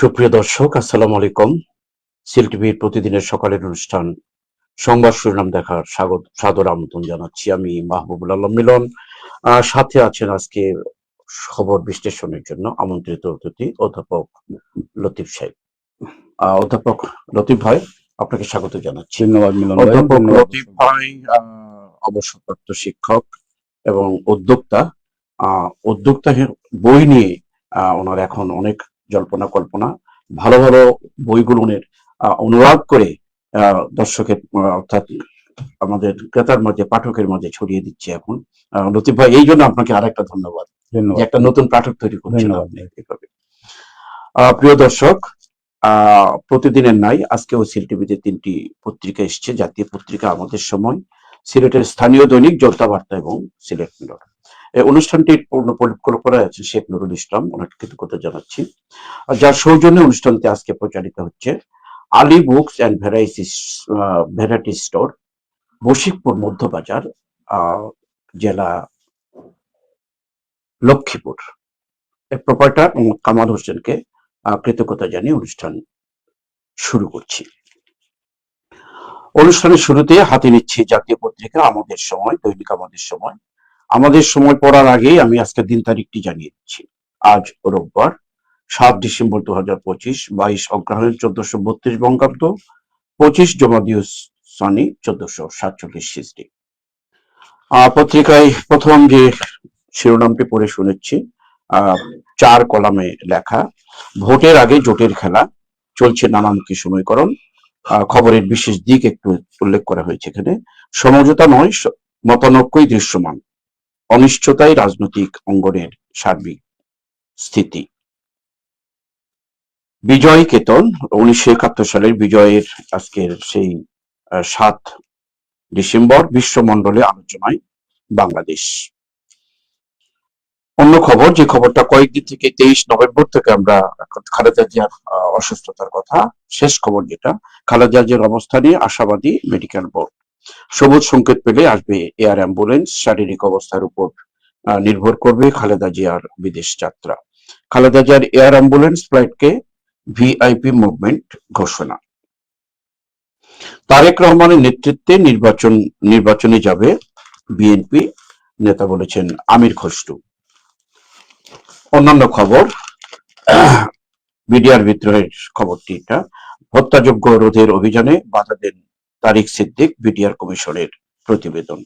সুপ্রিয় দর্শক, আসসালামু আলাইকুম। সিল টিভির প্রতিদিনের সকালের অনুষ্ঠান সংবাদ শিরোনাম দেখার সাদর আমন্ত্রণ জানাচ্ছি। আমি মাহবুবুল আলম মিলন। সাথে আছেন আজকে খবর বিশ্লেষণের জন্য আমন্ত্রিত অতিথি অধ্যাপক লতিফ সাহেব। অধ্যাপক লতিফ ভাই, আপনাকে স্বাগত জানাচ্ছি। ধন্যবাদ মিলন ভাই। অধ্যাপক ধন্যবাদ লতিফ ভাই অবসরপ্রাপ্ত শিক্ষক এবং উদ্যোক্তা। উদ্যোক্তার বই নিয়ে ওনার এখন অনেক জল্পনা কল্পনা। ভালো ভালো বইগুলো উনি অনুবাদ করে দর্শকের অর্থাৎ আমাদের ক্রেতার মাঝে, পাঠকের মাঝে ছড়িয়ে দিচ্ছে এখন। লতিফ ভাই, এই জন্য আপনাকে আরেকটা ধন্যবাদ যে একটা নতুন পাঠক তৈরি করছেন আপনি এভাবে। প্রিয় দর্শক, প্রতিদিনের নাই আজকেও সিল টিভিতে 3টি পত্রিকা এসছে, জাতীয় পত্রিকা, আমাদের সময়, সিলেটের স্থানীয় দৈনিক, যোদ্ধা বার্তা এবং সিলেট মিরর। এই অনুষ্ঠানটির পূর্ণ পরিকল্পনা আছে শেখ নুরুল ইসলাম, ওনাকে কৃতজ্ঞতা জানাচ্ছি। যার সৌজন্যে অনুষ্ঠানটি আজকে প্রচারিত হচ্ছে Ali books and variety store, Bashikpur Madhyabazar, জেলা লক্ষ্মীপুর। এর প্রোপাইটার কামাল হোসেনকে কৃতজ্ঞতা জানিয়ে অনুষ্ঠান শুরু করছি। অনুষ্ঠানের শুরুতে হাতে নিচ্ছি জাতীয় পত্রিকা আমাদের সময়, দৈনিক আমাদের সময়। আমাদের সময় পড়ার আগেই আমি আজকের দিন তারিখটি জানিয়ে দিচ্ছি। আজ রোববার 7 ডিসেম্বর 2025, 22 অগ্রহায়ণ 1432 বঙ্গাব্দ, 25 জমাদিউস সানি 1447 খ্রিস্টি। পত্রিকায় প্রথম যে শিরোনামটি পড়ে শুনেছি, 4 কলামে লেখা, ভোটের আগে জোটের খেলা, চলছে নানামুখী সমীকরণ। খবরের বিশেষ দিক একটু উল্লেখ করা হয়েছে এখানে। সমঝোতা নয়, মতানৈক্যই দৃশ্যমান, অনিশ্চয়তাই রাজনৈতিক অঙ্গনের সার্বিক স্থিতি। বিজয় কেতন, 1971 সালের বিজয়ের আজকের সেই 7 ডিসেম্বর বিশ্বমণ্ডলে আলোচনায় বাংলাদেশ। অন্য খবর, যে খবরটা কয়েকদিন থেকে 23 নভেম্বর থেকে আমরা খালেদা জিয়ার অসুস্থতার কথা, শেষ খবর যেটা, খালেদা জিয়ার অবস্থা নিয়ে আশাবাদী মেডিকেল বোর্ড। সবুজ সংকেত পেলে আসবে এয়ার অ্যাম্বুলেন্স, শারীরিক অবস্থার উপর নির্ভর করবে খালেদা জিয়ার বিদেশ যাত্রা। খালেদা জিয়ার এয়ার অ্যাম্বুলেন্স ফ্লাইটকে ভিআইপি মুভমেন্ট ঘোষণা। তারেক রহমানের নেতৃত্বে নির্বাচনে যাবে বিএনপি, নেতা বলেছেন আমির খসরু। অন্যান্য খবর, বিডিআর বিদ্রোহের খবরটি এটা, হত্যাযজ্ঞ রোধের অভিযানে বাধা দেন তারিক সিদ্দিক, বিডিআর কমিশনের প্রতিবেদন।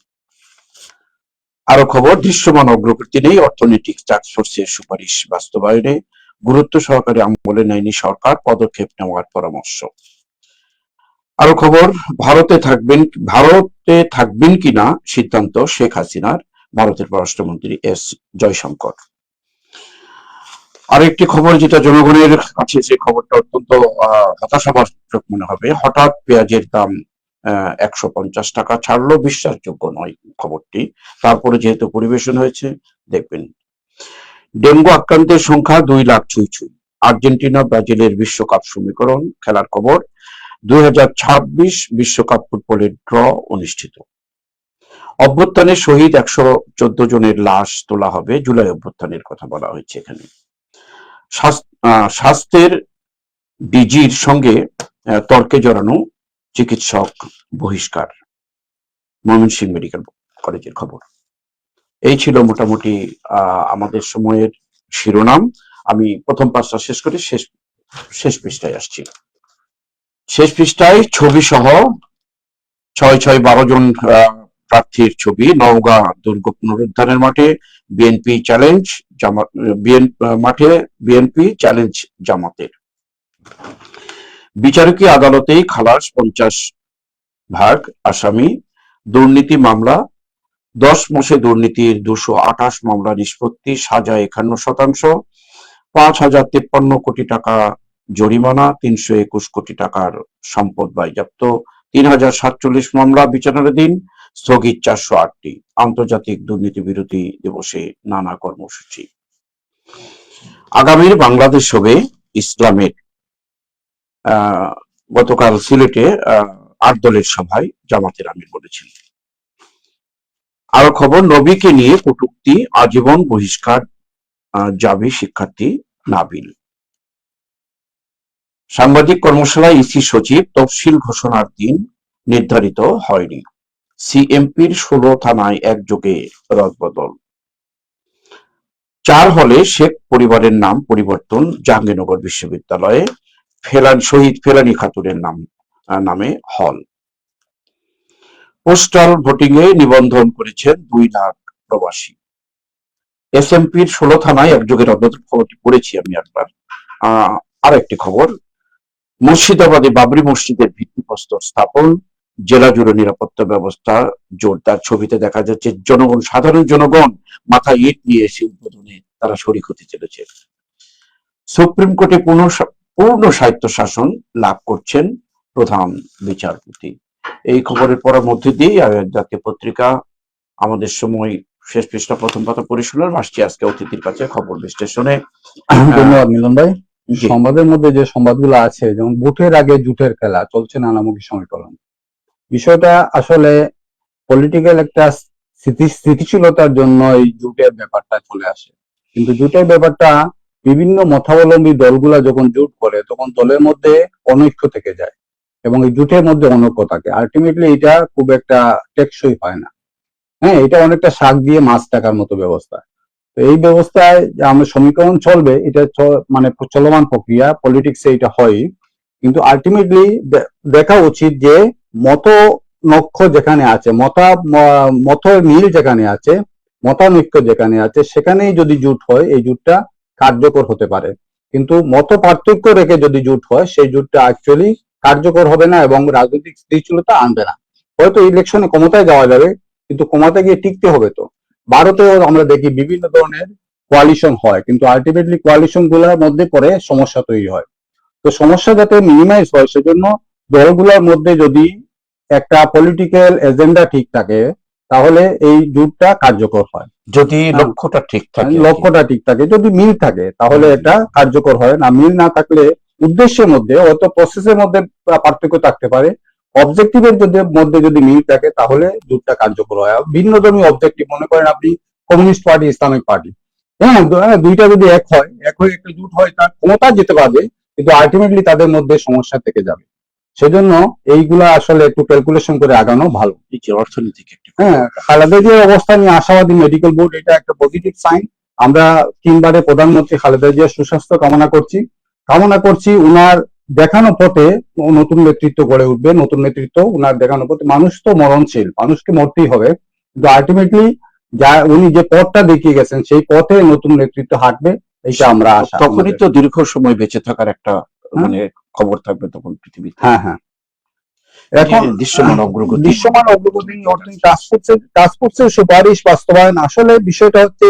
আরো খবর, দৃশ্যমান অগ্রগতি নেই অর্থনৈতিক টাস্কফোর্সের সুপারিশ বাস্তবায়নে, গুরুত্ব সহকারে আমলে নেয়নি সরকার, পদক্ষেপ নেওয়ার পরামর্শ। আরো খবর, ভারতে থাকবেন কিনা সিদ্ধান্ত শেখ হাসিনার, ভারতের পররাষ্ট্রমন্ত্রী এস জয়শঙ্কর। আরেকটি খবর যেটা জনগণের কাছে, সেই খবরটা অত্যন্ত হতাশাবাচক মনে হবে। হঠাৎ পেঁয়াজের দাম 150 টাকা ছাড়লো, বিশ্বাসযোগ্য নয় খবরটি, তারপরে যেহেতু পরিবেশন হয়েছে দেখবেন। ডেঙ্গু আক্রান্তের সংখ্যা 2 লাখ ছুঁই। আর্জেন্টিনা ব্রাজিলের বিশ্বকাপ সমীকরণ, খেলার খবর, 2026 বিশ্বকাপ ফুটবলের ড্র অনুষ্ঠিত। অভ্যুত্থানে শহীদ 114 জনের লাশ তোলা হবে, জুলাই অভ্যুত্থানের কথা বলা হয়েছে এখানে। স্বাস্থ্যের ডিজির সঙ্গে তর্কে জড়ানো চিকিৎসক বহিষ্কার, ময়মনসিংহ মেডিকেল কলেজের খবর। এই ছিল মোটামুটি আমাদের সময়ের শিরোনাম। আমি প্রথম পাঁচটা শেষ করে শেষ পৃষ্ঠায় আসছি। শেষ পৃষ্ঠায় ছবি সহ 6-6-12 জন প্রার্থীর ছবি। নওগাঁ দুর্গ পুনরুদ্ধারের মাঠে বিএনপি চ্যালেঞ্জ জামাতের। বিচারকী আদালতেই খালাস 50 ভাগ আসামি। দুর্নীতি মামলা, 10 মাসে দুর্নীতির 228 মামলা নিষ্পত্তি, সাজা 51%, 5,053 কোটি টাকা জরিমানা, 321 কোটি টাকার সম্পদ বাজেয়াপ্ত, 3,047 মামলা বিচারাধীন, স্থগিত 408টি। আন্তর্জাতিক দুর্নীতি বিরোধী দিবসে নানা কর্মসূচি। আগামীর বাংলাদেশ হবে ইসলামের। গতকাল সিলেটে 8 দলের সভায় জামাতের আমির বলেছেন। আরো খবর, নবীকে নিয়ে কটূক্তি, আজীবন বহিষ্কার যাবে শিক্ষার্থী নাবিল। সাংবাদিক কর্মশালায় ইসি সচিব, তফসিল ঘোষণার দিন নির্ধারিত হয়নি। সিএমপির 16 থানায় একযোগে রদবদল। 4 হলে শেখ পরিবারের নাম পরিবর্তন জাহাঙ্গীরনগর বিশ্ববিদ্যালয়ে। শহীদ ফেলানী খাতুনের নামে হল। পোস্টাল ভোটিং এ নিবন্ধন করেছেন 2 লাখ প্রবাসী। এসএমপির 16 থানায় একযোগে রদবদল, খবরটি পড়েছি আমি একবার। আর একটি খবর, মুর্শিদাবাদে বাবরি মসজিদের ভিত্তিপ্রস্তর স্থাপন, জেলা জুড়ে নিরাপত্তা ব্যবস্থা জোরদার। ছবিতে দেখা যাচ্ছে সাধারণ জনগণ মাথায় ইট নিয়ে এসে উদ্বোধনে তারা শরিক হতে চলেছে। সুপ্রিম কোর্টে পূর্ণ স্বায়ত্তশাসন লাভ করছেন প্রধান বিচারপতি। এই খবরের পরের মধ্যে দিয়ে জাতীয় পত্রিকা আমাদের সময় শেষ পৃষ্ঠা প্রথম পাতা পরিশুনার আসছি আজকে অতিথির কাছে খবর বিশ্লেষণে। ধন্যবাদ মিলন ভাই। সংবাদের মধ্যে যে সংবাদগুলো আছে, যেমন ভোটের আগে জুটের খেলা চলছে নানামুখী সমীকরণ, বিষয়টা আসলে পলিটিক্যাল একটা স্থিতিশীলতার জন্য এই জুটের ব্যাপারটা চলে আসে। কিন্তু জুটের ব্যাপারটা বিভিন্ন মতাবলম্বী দলগুলা যখন জুট করে তখন দলের মধ্যে অনৈক্য থেকে যায় এবং এই জুটের মধ্যে অনৈক্য থাকে। আলটিমেটলি এটা খুব একটা টেকসই হয় না। হ্যাঁ, এটা অনেকটা শাক দিয়ে মাছ টাকার মতো ব্যবস্থা। তো এই ব্যবস্থায় যে আমরা সমীকরণ চলবে, এটা মানে চলমান প্রক্রিয়া, পলিটিক্সে এটা হয়। কিন্তু আলটিমেটলি দেখা উচিত যে মতনৈক্য যেখানে আছে, মত মিল যেখানে আছে, মতানৈক্য যেখানে আছে, সেখানেই যদি জোট হয় এই জোটটা কার্যকর হতে পারে। কিন্তু মত পার্থক্য রেখে যদি জোট হয় সেই জোটটা অ্যাকচুয়ালি কার্যকর হবে না এবং রাজনৈতিক স্থিতিশীলতা আনবে না। হয়তো ইলেকশনে ক্ষমতায় যাওয়া যাবে, কিন্তু ক্ষমতা গিয়ে টিকতে হবে। তো ভারতেও আমরা দেখি বিভিন্ন ধরনের কোয়ালিশন হয়, কিন্তু আলটিমেটলি কোয়ালিশন গুলোর মধ্যে পরে সমস্যা তৈরি হয়। তো সমস্যা যাতে মিনিমাইজ হয় সেজন্য দলগুলোর মধ্যে যদি একটা পলিটিক্যাল এজেন্ডা ঠিক থাকে তাহলে এই জোটটা কার্যকর হয়। যদি লক্ষ্যটা ঠিক থাকে, যদি মিল থাকে তাহলে এটা কার্যকর হয়। না মিল না থাকলে উদ্দেশ্যের মধ্যে হয়তো প্রসেসের মধ্যে পার্থক্য থাকতে পারে, অবজেক্টিভের মধ্যে যদি মিল থাকে তাহলে জোটটা কার্যকর হয়। ভিন্ন ধর্মী অবজেক্টিভ, মনে করেন আপনি কমিউনিস্ট পার্টি, ইসলামিক পার্টি, হ্যাঁ, দুইটা যদি এক হয়ে একটা জোট হয়, তার ক্ষমতা যেতে পারবে, কিন্তু আলটিমেটলি তাদের মধ্যে সমস্যা থেকে যাবে। সেজন্য এইগুলা আসলে একটু ক্যালকুলেশন করে আগানো ভালো। অর্থনৈতিক হ্যাঁ, খালেদা জিয়ার অবস্থা নিয়ে আশাবাদী মেডিকেল বোর্ড, এটা একটা পজিটিভ সাইন। আমরা 3 বারে প্রধানমন্ত্রী খালেদা জিয়ার সুস্বাস্থ্য কামনা করছি। উনার দেখানো পথে নতুন নেতৃত্ব গড়ে উঠবে, নতুন নেতৃত্ব উনার দেখানো পথে। মানুষ তো মরণশীল, মানুষকে মরতেই হবে, কিন্তু আলটিমেটলি উনি যে পথটা দেখিয়ে গেছেন সেই পথে নতুন নেতৃত্ব হাঁটবে, এটা আমরা আশা। তখনই তো দীর্ঘ সময় বেঁচে থাকার একটা মানে খবর থাকবে তখন পৃথিবীতে। হ্যাঁ, এখন দৃশ্যমান অগ্রগতি টাস্কফোর্সের সুপারিশ বাস্তবায়ন। আসলে বিষয়টা হচ্ছে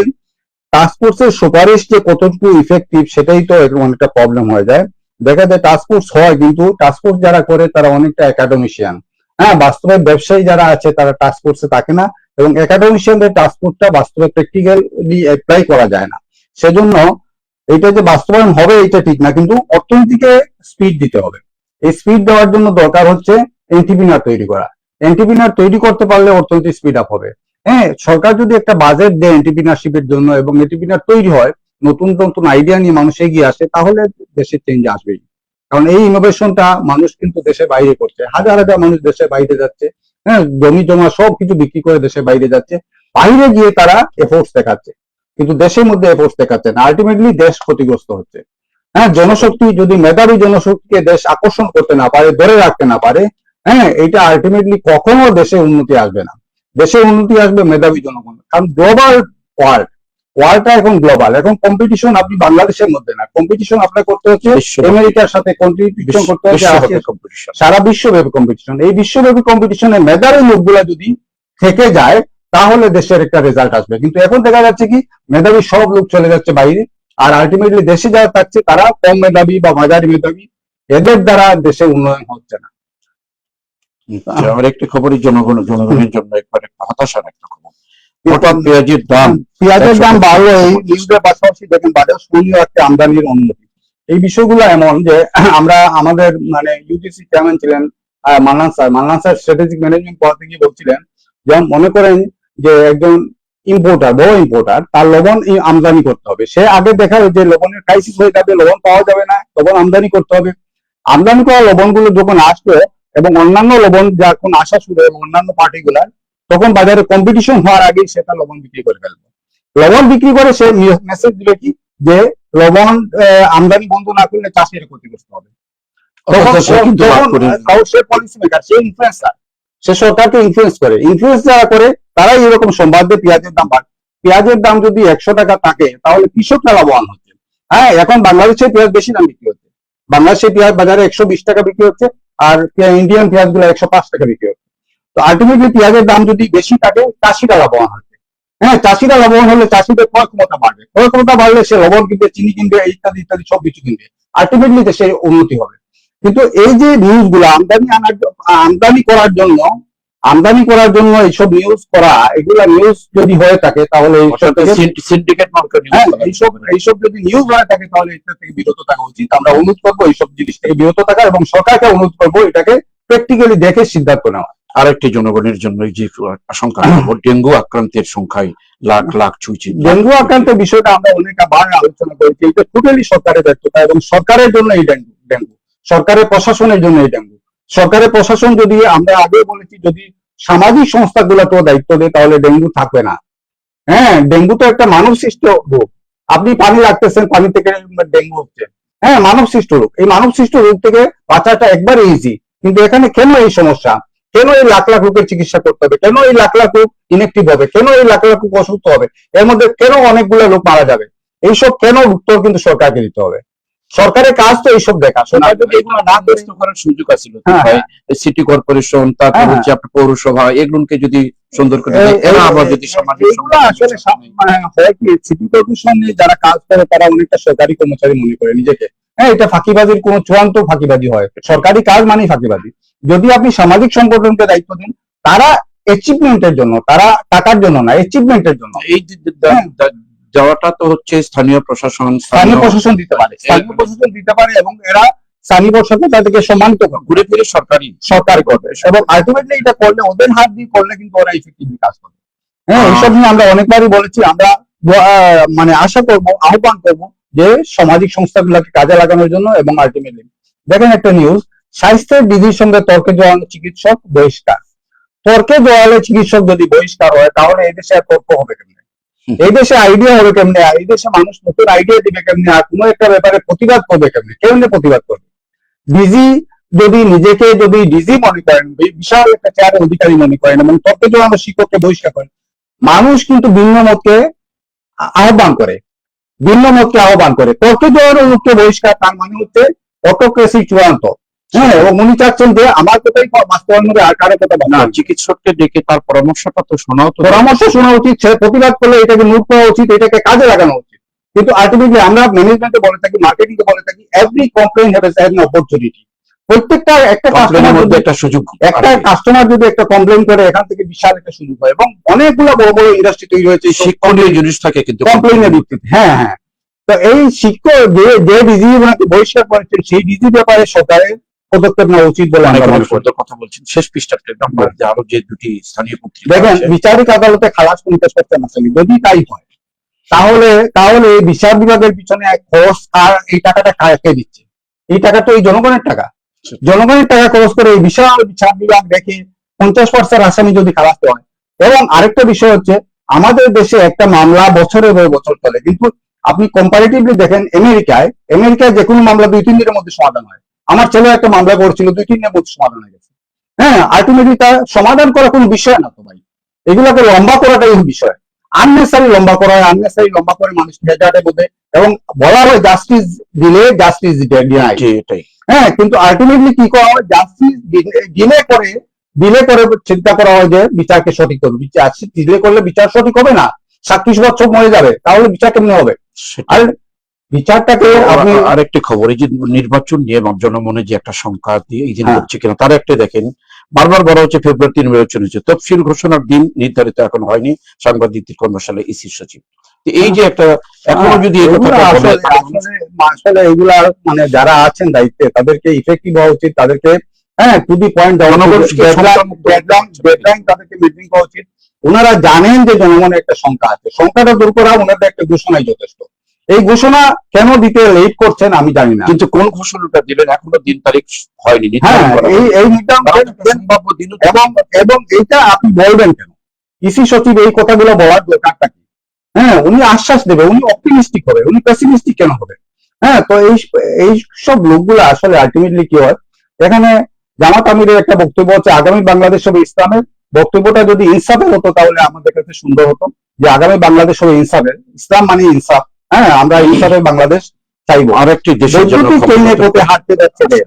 টাস্কফোর্সের সুপারিশ যে কতটুকু ইফেক্টিভ সেটাই তো অনেকটা প্রবলেম হয়ে যায়। দেখা যায় টাস্কফোর্স হয়, কিন্তু টাস্কফোর্স যারা করে তারা অনেকটা একাডেমিশিয়ান। হ্যাঁ, বাস্তবে ব্যবসায়ী যারা আছে তারা টাস্কফোর্সে থাকে না, এবং একাডেমিশিয়ানদের টাস্কফোর্সটা বাস্তবে প্র্যাকটিক্যালি অ্যাপ্লাই করা যায় না। সেজন্য এটা যে বাস্তবায়ন হবে এটা ঠিক না, কিন্তু অর্থনীতিকে স্পিড দিতে হবে। এই স্পিড দেওয়ার জন্য দরকার হচ্ছে এন্টিপ্রিনার তৈরি করা। এন্টিপ্রিনার তৈরি করতে পারলে অর্থনীতি স্পিড আপ হবে। হ্যাঁ, সরকার যদি একটা বাজেট দেয় এন্টিপ্রিনারশিপের জন্য এবং এন্টিপ্রিনার তৈরি হয়, নতুন নতুন আইডিয়া নিয়ে মানুষ এগিয়ে আসে, তাহলে দেশের চেঞ্জ আসবেই। কারণ এই ইনোভেশনটা মানুষ কিন্তু দেশের বাইরে করছে, হাজার হাজার মানুষ দেশের বাইরে যাচ্ছে। হ্যাঁ, জমি জমা সবকিছু বিক্রি করে দেশের বাইরে যাচ্ছে, বাইরে গিয়ে তারা এফোর্টস দেখাচ্ছে, কিন্তু দেশের মধ্যে এফোর্টস দেখাচ্ছে না। আলটিমেটলি দেশ ক্ষতিগ্রস্ত হচ্ছে। হ্যাঁ, জনশক্তি যদি মেধাবী জনশক্তিকে দেশ আকর্ষণ করতে না পারে, ধরে রাখতে না পারে, হ্যাঁ, এটা আলটিমেটলি কখনো দেশে উন্নতি আসবে না। দেশে উন্নতি আসবে মেধাবী জনগণ। কারণ গ্লোবাল ওয়ার্ল্ডটা এখন গ্লোবাল, এখন কম্পিটিশন আপনি বাংলাদেশের মধ্যে না, কম্পিটিশন আপনার করতে হচ্ছে আমেরিকার সাথে, কম্পিটিশন করতে হচ্ছে সারা বিশ্বব্যাপী কম্পিটিশন। এই বিশ্বব্যাপী কম্পিটিশনে মেধাবী লোকগুলা যদি থেকে যায় তাহলে দেশের একটা রেজাল্ট আসবে। কিন্তু এখন দেখা যাচ্ছে কি মেধাবী সব লোক চলে যাচ্ছে বাইরে, আর আলটিমেটলি দেশে যারা থাকছে তারা কম মেধাবী বা মাঝারি মেধাবী, এদের দ্বারা দেশে উন্নয়ন হচ্ছে না। আমার একটি খবরই জনগণের জন্য একবারে হতাশার একটা খবর। পেঁয়াজের দাম বাড়লো। এই নিউজের পাশাপাশি দেখেন বাজার শূন্য একটা আমদানির অনুমতি। এই বিষয়গুলো এমন যে আমরা আমাদের মানে ইউজিসি চেয়ারম্যান ছিলেন মান্নান স্যার স্ট্র্যাটেজিক ম্যানেজমেন্ট পড়াতে গিয়ে বলছিলেন, যেমন মনে করেন যে একজন বড় ইম্পোর্টার, তার লবণ আমদানি করতে হবে। সে আগে দেখা যে লবণের ক্রাইসিস হয়ে যাবে, লবণ পাওয়া যাবে না, লবণ আমদানি করতে হবে। আমদানি করা লবণগুলো যখন আসবে এবং অন্যান্য লবণ যখন আসা শুরু এবং অন্যান্য পার্টিকুলার, তখন বাজারে কম্পিটিশন হওয়ার আগেই সেটা লবণ বিক্রি করে ফেলবে। লবণ বিক্রি করে সে মেসেজ দিবে কি যে লবণ আমদানি বন্ধ না করলে চাষিরা ক্ষতিগ্রস্ত হবে। সে পলিসি মেকার, সে ইনফ্লুয়েন্সার, সে সরকারকে ইনফ্লুয়েন্স করে। ইনফ্লুয়েন্স যারা করে তারাই এরকম সংবাদ দিয়ে পেঁয়াজের দাম বাড়ে। পেঁয়াজের দাম যদি 100 টাকা থাকে তাহলে কৃষকরা লাভবান হচ্ছে। হ্যাঁ, এখন বাংলাদেশে পেঁয়াজ বেশি দাম বিক্রি হচ্ছে। বাংলাদেশে পেঁয়াজ বাজারে 120 টাকা বিক্রি হচ্ছে, আর ইন্ডিয়ান পেঁয়াজ গুলো 105 টাকা বিক্রি হচ্ছে। তো আলটিমেটলি পেঁয়াজের দাম যদি বেশি থাকে চাষিরা লাভবান হচ্ছে। হ্যাঁ, চাষিরা লাভবান হলে চাষিদের ক্রয় ক্ষমতা বাড়বে, ক্রয় ক্ষমতা বাড়লে সে লবণ কিনবে, চিনি কিনবে, ইত্যাদি ইত্যাদি সব কিছু কিনবে, আলটিমেটলি দেশে উন্নতি হবে। কিন্তু এই যে নিউজ গুলো আমদানি করার জন্য এইসব নিউজ করা, এগুলা নিউজ যদি হয়ে থাকে তাহলে এইসব যদি নিউজ হয়ে থাকে তাহলে এটা থেকে বিরত থাকা উচিত। আমরা অনুরোধ করবো এইসব জিনিস থেকে বিরত থাকা, এবং সরকারকে অনুরোধ করবো এটাকে প্র্যাকটিক্যালি দেখে সিদ্ধান্ত নেওয়া। আরেকটি জনগণের জন্য যে আশঙ্কা, ডেঙ্গু আক্রান্তের সংখ্যায় লাখ লাখ ছুঁইছে। ডেঙ্গু আক্রান্তের বিষয়টা আমরা অনেকবার আলোচনা করেছি। এটা টোটালি সরকারের ব্যর্থতা, এবং সরকারের জন্য এই ডেঙ্গু, সরকারের প্রশাসনের জন্য এই ডেঙ্গু। সরকারের প্রশাসন যদি, আমরা আগে বলেছি, যদি সামাজিক সংস্থাগুলোকেও দায়িত্ব দেয় তাহলে ডেঙ্গু থাকবে না। হ্যাঁ, ডেঙ্গু তো একটা মানব সৃষ্ট রোগ। আপনি পানি রাখতেছেন, পানি থেকে ডেঙ্গু হচ্ছে। হ্যাঁ, মানব সৃষ্ট রোগ। এই মানব সৃষ্ট রোগ থেকে বাঁচাটা একবারে ইজি, কিন্তু এখানে কেন এই সমস্যা? কেন এই লাখ লাখ লোকের চিকিৎসা করতে হবে? কেন এই লাখ লাখ লোক ইনএক্টিভ হবে? কেন এই লাখ লাখ লোক অসুস্থ হবে? এর মধ্যে কেন অনেকগুলো লোক মারা যাবে? এইসব কেন উত্তর কিন্তু সরকারকে দিতে হবে। সরকারের কাজ তো এইসব দেখা। সরকার যদি এগুলো না ব্যস্ত করার সুযোগ আছে, সিটি কর্পোরেশন, তারপর হচ্ছে আপনার পৌরসভা, এগুলোকে যদি সুন্দর করে এরা আবার যদি সামাজিক আসলে হয় কি, সিটি কর্পোরেশনে যারা কাজ করে তারা অনেকটা সরকারি কর্মচারী মনে করে নিজেকে। হ্যাঁ, এটা ফাঁকিবাজির কোন চূড়ান্ত ফাঁকিবাজি হয়। সরকারি কাজ মানেই ফাঁকিবাজি। যদি আপনি সামাজিক সংগঠনকে দায়িত্ব দেন, তারা অ্যাচিভমেন্টের জন্য, তারা টাকার জন্য না, অ্যাচিভমেন্টের জন্য। এই যাওয়াটা তো হচ্ছে স্থানীয় প্রশাসন দিতে পারে, এবং এরা স্থানীয় প্রশাসন তাদেরকে সম্মানিত ঘুরে ফিরে সরকারি করবে, এবং আলটিমেটলি এটা করলে, ওদের হাত দিয়ে করলে কিন্তু ওরা ইফেক্টিভলি কাজ করবে। হ্যাঁ, এইসব নিয়ে আমরা অনেকবারই বলেছি। আমরা মানে আশা করব, আহ্বান করব যে সামাজিক সংস্থাগুলোকে কাজে লাগানোর জন্য। এবং আলটিমেটলি দেখেন একটা নিউজ, স্বাস্থ্যের বিধির সঙ্গে তর্কে জড়ানো চিকিৎসক বহিষ্কার। তর্কে জড়ালে চিকিৎসক যদি বহিষ্কার হয় তাহলে এই দেশে আর তর্ক হবে কেমনে? এই দেশে আইডিয়া হবে কেমনে? এই দেশে মানুষ নতুন আইডিয়া দিবে কেমনে? আর কোনো একটা ব্যাপারে প্রতিবাদ করবে কেমনে? কেমনে প্রতিবাদ করবে? ডিজি যদি নিজেকে ডিজি মনে করেন, বিশাল একটা চেয়ারের অধিকারী মনে করেন, এবং তর্কে জড়ানো শিক্ষককে বহিষ্কার করেন, মানুষ কিন্তু ভিন্ন মতকে আহ্বান করে, তর্কে জড়ানো লোককে বহিষ্কার, তার মানে হচ্ছে অটোক্রেসি চূড়ান্ত। হ্যাঁ, এবং উনি চাচ্ছেন যে আমার কথাই বাস্তবায়ন হবে, আর কারো কথা না। চিকিৎসককে ডেকে তার পরামর্শটা তো শোনা উচিত। সে প্রতিবাদ করলে এটাকে নোট করা উচিত, এটাকে কাজে লাগানো উচিত। কিন্তু আলটিমেটলি আমরা ম্যানেজমেন্টে বলে থাকি, মার্কেটিং বলে থাকি, every complain has an opportunity. প্রত্যেকটা একটা কাস্টমার যদি একটা কমপ্লেইন করে, এখান থেকে বিশাল একটা সুযোগ হয়, এবং অনেকগুলো বড় বড় ইন্ডাস্ট্রি তৈরি হয়েছে শিক্ষণীয় জিনিস থাকে কিন্তু কমপ্লেইনের ভিত্তিতে। হ্যাঁ হ্যাঁ, তো এই শিক্ষক যে ডিজি বহিষ্কার করেছেন, সেই ডিজি ব্যাপারে সরকারের পদক্ষেপ নেওয়া উচিত বলে আমরা মনে করি। কথা বলছেন শেষ পৃষ্ঠাতে আরো যে দুটি স্থানীয় পত্রিকা দেখেন, বিচারিক আদালতে খালাস 50% আসামি, যদি তাই হয় তাহলে বিচার বিভাগের পিছনে খরচ, আর এই টাকাটা কাকে দিচ্ছে? এই টাকা তো এই জনগণের টাকা। জনগণের টাকা খরচ করে এই বিশাল বিচার বিভাগ দেখে 50% আসামি যদি খালাস হয়। এবং আরেকটা বিষয় হচ্ছে, আমাদের দেশে একটা মামলা বছরের পর বছর চলে, কিন্তু আপনি কম্পারেটিভলি দেখেন আমেরিকায় যে কোনো মামলা 2-3 দিনের মধ্যে সমাধান হয়। আমার ছেলে একটা মামলা করেছিল, 2-3 দিনের মধ্যে সমাধান হয়ে গেছে। হ্যাঁ, আলটিমেটলি তার সমাধান করা কোনো বিষয় না তো ভাই, এগুলোকে লম্বা করাটাই বিষয়। আননেসারি লম্বা করা হয়, আননেসারি লম্বা করে মানুষকে হেজার্টের মধ্যে, এবং বলা হয় জাস্টিস দিলে জাস্টিস ডিনাই। হ্যাঁ, কিন্তু আলটিমেটলি কি করা হয়, জাস্টিস দিলে করে চিন্তা করা হয় যে বিচারকে সঠিক করবে। ডিলে করলে বিচার সঠিক হবে না, 37 বছর মরে যাবে, তাহলে বিচার কেমনে হবে? আর বিচারটাকে আপনি আরেকটি খবর, এই যে নির্বাচন নিয়ে জনমনে যে একটা সংখ্যা দিয়ে এই দিন হচ্ছে কিনা, তার একটা দেখেন, বারবার বলা হচ্ছে ফেব্রুয়ারি 3 নির্বাচন হচ্ছে, তফসিল ঘোষণার দিন নির্ধারিত এখন হয়নি, সাংবাদিকদের কর্মশালা ইসির সচিব। এই যে একটা এখনো যদি আসলে এগুলা মানে যারা আছেন দায়িত্বে তাদেরকে ইফেক্টিভ হওয়া উচিত, তাদেরকে টু দি পয়েন্ট ডেডলাইন তাদেরকে মিটিং করা উচিত। ওনারা জানেন যে জনগণের একটা সংখ্যা আছে, সংখ্যাটা দূর করা ওনাদের একটা ঘোষণাই যথেষ্ট। এই ঘোষণা কেন দিতে লেট করছেন আমি জানি না। কিন্তু কোন ঘোষণাটা দিলেন এখনো দিন তারিখ হয়নি, হ্যাঁ, নির্ধারণ করা এই হয়নি। এই নির্ধারণ কারণ করবেন। সম্ভাব্য দিনও এবং এবং এটা আপনি বলবেন কেন? কৃষি সচিব এই কথাগুলো বলার দরকারটা কি? হ্যাঁ, উনি আশ্বাস দেবে, উনি অপটিমিস্টিক হবে, উনি পেসিমিস্টিক কেন হবে? হ্যাঁ, তো এই সব লোকগুলো আসলে আলটিমেটলি কি হয়, এখানে জামাত আমিরের একটা বক্তব্য হচ্ছে আগামী বাংলাদেশ হবে ইসলামের। বক্তব্যটা যদি ইনসাফের হতো তাহলে আমাদের কাছে সুন্দর হতো, যে আগামী বাংলাদেশ হবে ইনসাফের, ইসলাম মানে ইনসাফ। হ্যাঁ, আমরা ইনসাফের বাংলাদেশ চাইবো। আর একটি দেশের জন্য বৈদ্যুতিক ট্রেনের পথে হাঁটতে যাচ্ছে দেশ।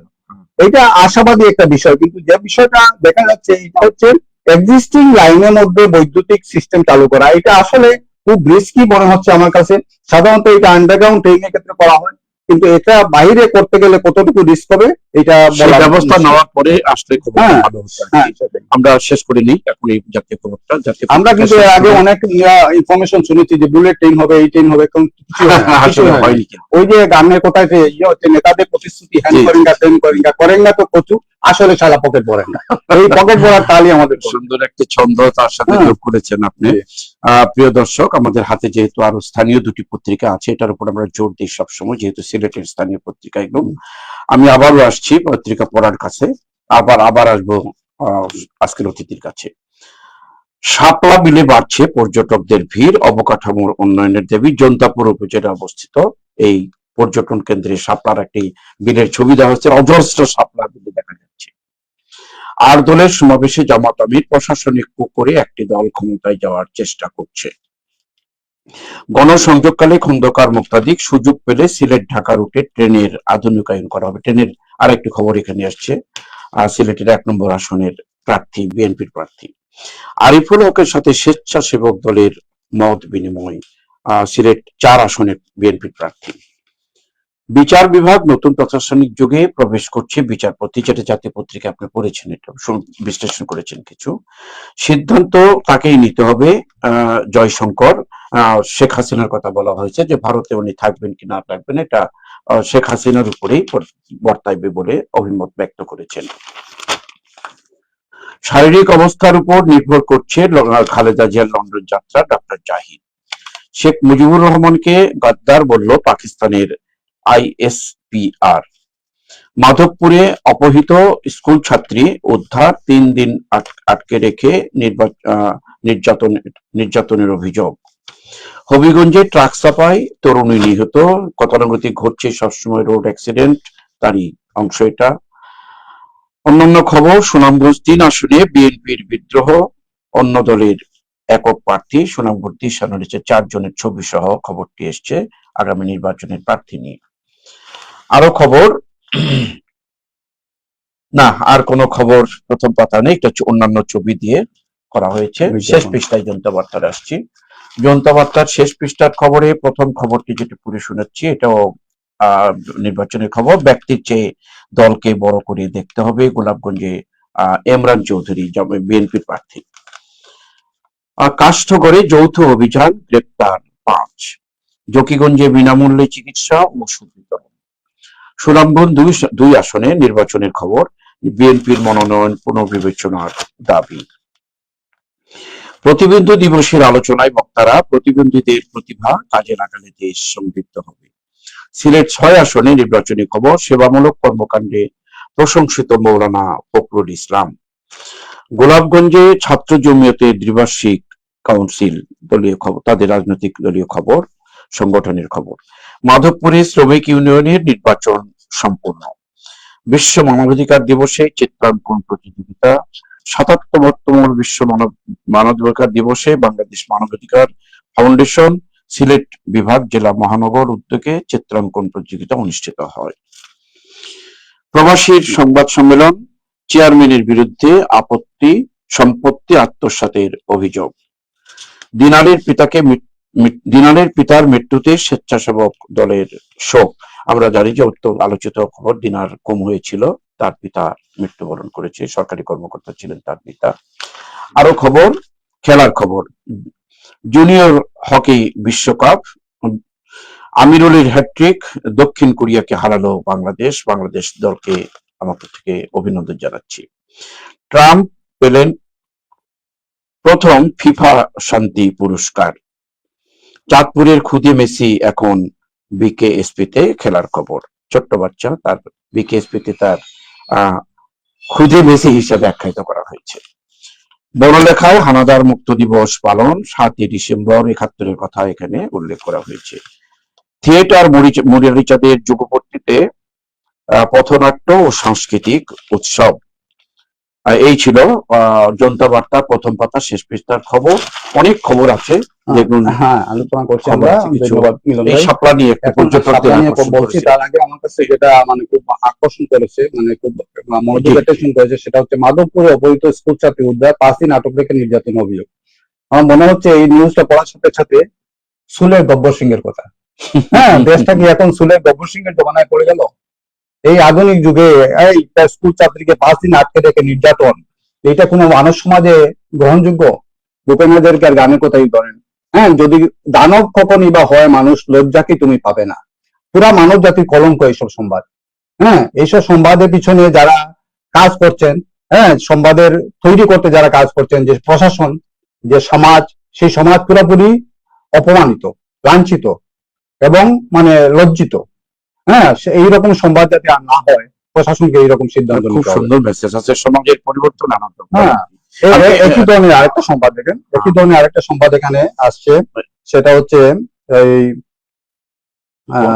এটা আশাবাদী একটা বিষয়, কিন্তু যে বিষয়টা দেখা যাচ্ছে এটা হচ্ছে এক্সিস্টিং লাইনের মধ্যে বৈদ্যুতিক সিস্টেম চালু করা। এটা আসলে খুব রিস্কি মনে হচ্ছে আমার কাছে। সাধারণত এটা আন্ডারগ্রাউন্ড ট্রেনের ক্ষেত্রে করা হয়, কিন্তু এটা বাইরে করতে গেলে কতটুকু রিস্ক হবে এটা সেই বলা ব্যবস্থা মুশকিল। নেওয়ার পরে আসলে খুব হ্যাঁ, ভালো হতো আর হ্যাঁ, কি। আমরা শেষ করে নিই এখন এই জাতীয় খবরটা। জাতীয় আমরা পত্রিকা কিন্তু শেষ এর আগে করে- অনেক ইনফরমেশন শুনেছি যে বুলেট ট্রেন হবে, এই ট্রেন হবে, কিন্তু কিছু হয় না, কিছু আসলে হয় না। হয়নি কিন্তু। ওই যে গানের কথায় যে ইয়ে হচ্ছে নেতাদের প্রতিশ্রুতি, হ্যান জি। করেঙ্গা ট্রেন করেঙ্গা, করেঙ্গা তো প্রচুর, আসলে সারা পকেট ভরেন না। এই পকেট ভরার তালই আমাদের করবে। সুন্দর একটি ছন্দ তার সাথে হ্যাঁ। যোগ করেছেন আপনি। জি। প্রিয় দর্শক, আমাদের হাতে যেহেতু আরো স্থানীয় দুটি পত্রিকা আছে, এটার উপর আমরা জোর দিই সবসময়, যেহেতু সিলেটের স্থানীয় পত্রিকা এগুলো। আমি আবারও আসছি পত্রিকা পড়ার কাছে, আবার আসবো আজকের অতিথির কাছে। শাপলা বিলে বাড়ছে পর্যটকদের ভিড়, অবকাঠামোর উন্নয়নের দাবি। জৈন্তাপুর উপজেলা অবস্থিত এই পর্যটন কেন্দ্রে শাপলার একটি বিলের ছবি দেওয়া হচ্ছে, অজস্র শাপলা বিলে দেখা যাচ্ছে। আর দলের সমাবেশে জামাত আমির, প্রশাসনিক কূপ করে একটি দল ক্ষমতায় যাওয়ার চেষ্টা করছে। গণসংযোগকালে খন্দকার মুক্তাদিক সুযোগ পেলে সিলেট ঢাকা রুটে ট্রেনের আধুনিকায়ন করা হবে। ট্রেনের আরেকটি খবর এখানে আসছে, সিলেটের 1 নম্বর আসনের প্রার্থী, বিএনপির প্রার্থী আরিফুল হকের সাথে স্বেচ্ছাসেবক দলের মত বিনিময়। সিলেট 4 আসনের বিএনপির প্রার্থী। বিচার বিভাগ নতুন প্রশাসনিক যুগে প্রবেশ করছে, বিচারপতি, যেটা জাতীয় পত্রিকা আপনি পড়েছেন, এটা বিশ্লেষণ করেছেন কিছু। সিদ্ধান্ত তাকেই নিতে হবে, জয়শঙ্কর। শেখ হাসিনার কথা বলা হয়েছে যে ভারতে উনি থাকবেন কি না থাকবেন এটা শেখ হাসিনার উপরেই বর্তাইবে বলে অভিমত ব্যক্ত করেছেন। শারীরিক অবস্থার উপর নির্ভর করছে খালেদা জিয়ার লন্ডন যাত্রা, ডক্টর জাহিদ। শেখ মুজিবুর রহমানকে গাদ্দার বলল পাকিস্তানের আইএসপিআর। মাধবপুরে অপহৃত স্কুল ছাত্রী উদ্ধার, 3 দিন আটকে রেখে নির্যাতনের অভিযোগ। হবিগঞ্জে ট্রাক চাপায় তরুণী নিহত, গতানুগতিক ঘটছে সবসময় রোড অ্যাক্সিডেন্ট, তারই অংশ এটা। অন্যান্য খবর, সুনামগঞ্জ 3 আসনে বিএনপির বিদ্রোহ, অন্য দলের একক প্রার্থী। সুনামগঞ্জ 3 আসনের 4 জনের ছবি সহ খবরটি এসছে আগামী নির্বাচনের প্রার্থী নিয়ে। আরো খবর না, আর কোনো খবর প্রথম পাতা নেই, এটা হচ্ছে অন্যান্য ছবি দিয়ে করা হয়েছে। শেষ পৃষ্ঠায় জনতা বার্তার আসছি। জনতা বার্তার শেষ পৃষ্ঠার খবরে প্রথম খবরটি যেটা পড়ে শোনাচ্ছি, এটাও নির্বাচনের খবর। ব্যক্তির চেয়ে দলকে বড় করে দেখতে হবে, গোলাপগঞ্জে এমরান চৌধুরী, বিএনপির প্রার্থী। কাষ্ঠগড়ে যৌথ অভিযান, গ্রেপ্তার 5। জকিগঞ্জে বিনামূল্যে চিকিৎসা ও ওষুধ বিতরণ। সুনামগঞ্জ 2 আসনে নির্বাচনের খবর, বিএনপির মনোনয়ন পুনর্বিবেচনার দাবি। প্রতিবন্ধী দিবসের আলোচনায় বক্তারা, প্রতিবন্ধীদের প্রতিভা কাজে লাগালে দেশ সমৃদ্ধ হবে। সিলেট 6 আসনে নির্বাচনী খবর, সেবামূলক কর্মকাণ্ডে প্রশংসিত মৌলানা ফখরুল ইসলাম। গোলাপগঞ্জে ছাত্র জমিয়তের দ্বিবার্ষিক কাউন্সিল, দলীয় খবর, তাদের রাজনৈতিক দলীয় খবর, সংগঠনের খবর। মাধবপুরে শ্রমিক ইউনিয়নের নির্বাচন সম্পূর্ণ। বিশ্ব মানবাধিকার দিবসে চিত্রাঙ্কন প্রতিযোগিতা। ৭৭তম বিশ্ব মানবাধিকার দিবসে বাংলাদেশ মানবাধিকার ফাউন্ডেশন সিলেট বিভাগ জেলা মহানগর উদ্যোগে চিত্রাঙ্কন প্রতিযোগিতা অনুষ্ঠিত হয়। প্রবাসীর সংবাদ সম্মেলন, চেয়ারম্যানের বিরুদ্ধে আপত্তি, সম্পত্তি আত্মসাতের অভিযোগ। দিনারের পিতার মৃত্যুতে স্বেচ্ছাসেবক দলের শোক। আমরা জানি যে আলোচিত খবর, দিনার কম হয়েছিল, তার পিতা মৃত্যুবরণ করেছে, সরকারি কর্মকর্তা ছিলেন তার পিতা। আরো খবর, খেলার খবর, জুনিয়র হকি বিশ্বকাপ, আমিরুলের হ্যাট্রিক, দক্ষিণ কোরিয়াকে হারালো বাংলাদেশ। বাংলাদেশ দলকে আমার থেকে অভিনন্দন জানাচ্ছি। ট্রাম্প পেলেন প্রথম ফিফা শান্তি পুরস্কার। চাঁদপুরের খুদে মেসি এখন বিকেএসপি তে খেলার খবর। ছোট্ট বাচ্চা, তার বিকেএসপি তে তার খুদে মেসি হিসেবে আখ্যায়িত করা হয়েছে। বড়লেখায় হানাদার মুক্ত দিবস পালন 7ই ডিসেম্বর 71-এর কথা এখানে উল্লেখ করা হয়েছে। থিয়েটার মরিচাঁদের যুগপট্টিতে পথনাট্য ও সাংস্কৃতিক উৎসব। এই ছিল জনতা বার্তা প্রথম পাতা শেষ পৃষ্ঠার খবর। অনেক খবর আছে যেগুলো আলোচনা করছি খবর আমরা। আছে কিছু। ধন্যবাদ মিলন এই ভাই। শাপলা নিয়ে একটু এখন পর্যটকদের শাপলা নিয়ে আকর্ষণ বলছি, করেছে। তার আগে আমার কাছে যেটা মানে খুব আকর্ষণ করেছে, মানে খুব মনোযোগ জি। আকর্ষণ করেছে, সেটা হচ্ছে মাধবপুরে অপহৃত স্কুল ছাত্রী উদ্ধার, 5 দিন আটক রেখে নির্যাতন অভিযোগ। আমার মনে হচ্ছে এই নিউজটা পড়ার সাথে সাথে সুলের গব্বর সিং এর কথা। হ্যাঁ, দেশটা কি এখন সুলের গব্বর সিং এর জমানায় পড়ে গেল? এই আধুনিক যুগে এই স্কুল ছাত্রীকে 5 দিন আটকে রেখে নির্যাতন, এটা কোনো মানব সমাজে গ্রহণযোগ্য? ভূপেন হাজারিকার গানের কথাই ধরেন। হ্যাঁ, যদি দানব কখনই বা হয় মানুষ, লজ্জা কি তুমি পাবে না? পুরা মানব জাতির কলঙ্ক এইসব সংবাদ। হ্যাঁ, এইসব সংবাদের পিছনে যারা কাজ করছেন, হ্যাঁ, সংবাদের তৈরি করতে যারা কাজ করছেন, যে প্রশাসন, যে সমাজ, সেই সমাজ পুরোপুরি অপমানিত, লাঞ্ছিত এবং মানে লজ্জিত। হ্যাঁ, এইরকম সংবাদ যাতে আর না হয়, প্রশাসনকে এইরকম সিদ্ধান্ত খুব নিতে হবে। সুন্দর মেসেজ আছে, সমাজের পরিবর্তন আনতে হবে। হ্যাঁ, একই ধরনের আরেকটা সংবাদ দেখেন, একই ধরনের আরেকটা সংবাদ এখানে আসছে, সেটা হচ্ছে এই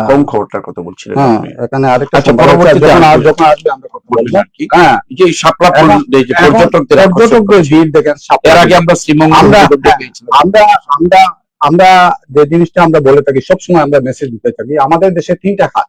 কোন খবরটার কথা বলছিলেন হ্যাঁ, আপনি? এখানে আরেকটা আচ্ছা, সংবাদ পরবর্তীতে যখন আসবে। যখন আসবে আমরা কথা বলবো। বলবেন আর কি? হ্যাঁ, এই যে শাপলা এখন- এই যে পর্যটকদের আকর্ষণ পর্যটকদের করছে। ভিড় দেখেন। এর আগে আমরা শ্রীমঙ্গল আমরা পর্যটকদের পেয়েছিলাম। আমরা যে জিনিসটা আমরা বলে থাকি, সবসময় আমরা মেসেজ দিতে থাকি, আমাদের দেশে 3টা খাত: